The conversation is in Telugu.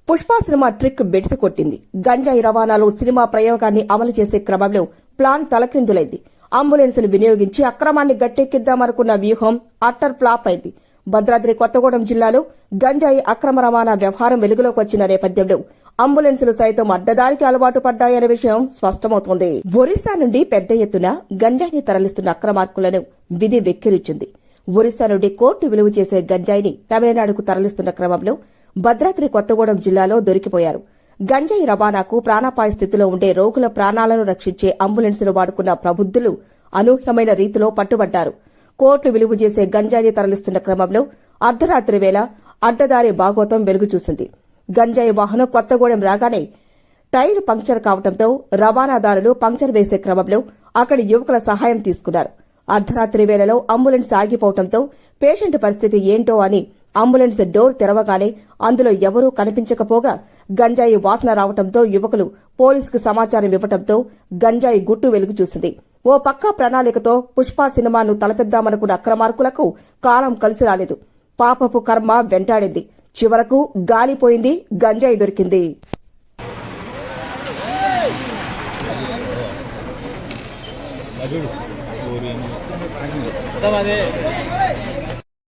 పుష్ప సినిమా ట్రిక్ బెడిసి కొట్టింది. గంజాయి రవాణాలో సినిమా ప్రయోగాన్ని అమలు చేసే క్రమంలో ప్లాన్ తలక్రిందులైంది. అంబులెన్సులు వినియోగించి అక్రమాన్ని గట్టెక్కిద్దామనుకున్న వ్యూహం అట్టర్ ఫ్లాప్ అయింది. భద్రాద్రి కొత్తగూడెం జిల్లాలో గంజాయి అక్రమ రవాణా వ్యవహారం వెలుగులోకి వచ్చిన నేపథ్యంలో అంబులెన్సులు సైతం అడ్డదారికి అలవాటు పడ్డాయనే విషయం స్పష్టమవుతోంది. ఒరిస్సా నుండి పెద్ద ఎత్తున గంజాయిని తరలిస్తున్న అక్రమార్కులను విధి వెక్కిరించింది. ఒరిస్సా నుండి కోర్టు విలువ చేసే గంజాయిని తమిళనాడుకు తరలిస్తున్న క్రమంలో భద్రాద్రి కొత్తగూడెం జిల్లాలో దొరికిపోయారు. గంజాయి రవాణాకు ప్రాణాపాయ స్థితిలో ఉండే రోగుల ప్రాణాలను రక్షించే అంబులెన్సులు వాడుకున్న ప్రబుద్ధులు అనూహ్యమైన రీతిలో పట్టుబడ్డారు. కోర్టు విలువ చేసే గంజాయిని తరలిస్తున్న క్రమంలో అర్ధరాత్రి వేళ అడ్డదారి భాగోతం వెలుగు చూసింది. గంజాయి వాహనం కొత్తగూడెం రాగానే టైర్ పంక్చర్ కావడంతో రవాణాదారులు పంక్చర్ వేసే క్రమంలో అక్కడి యువకుల సహాయం తీసుకున్నారు. అర్ధరాత్రి వేళలో అంబులెన్స్ ఆగిపోవడంతో పేషెంట్ పరిస్థితి ఏంటో అని అంబులెన్స్ డోర్ తెరవగానే అందులో ఎవరూ కనిపించకపోగా గంజాయి వాసన రావడంతో యువకులు పోలీసుకు సమాచారం ఇవ్వడంతో గంజాయి గుట్టు వెలుగు చూసింది. ఓ పక్కా ప్రణాళికతో పుష్ప సినిమాను తలపెద్దామనుకున్న అక్రమార్కులకు కాలం కలిసి రాలేదు. పాపపు కర్మ వెంటాడింది. చివరకు గాలిపోయింది, గంజాయి దొరికింది. అదే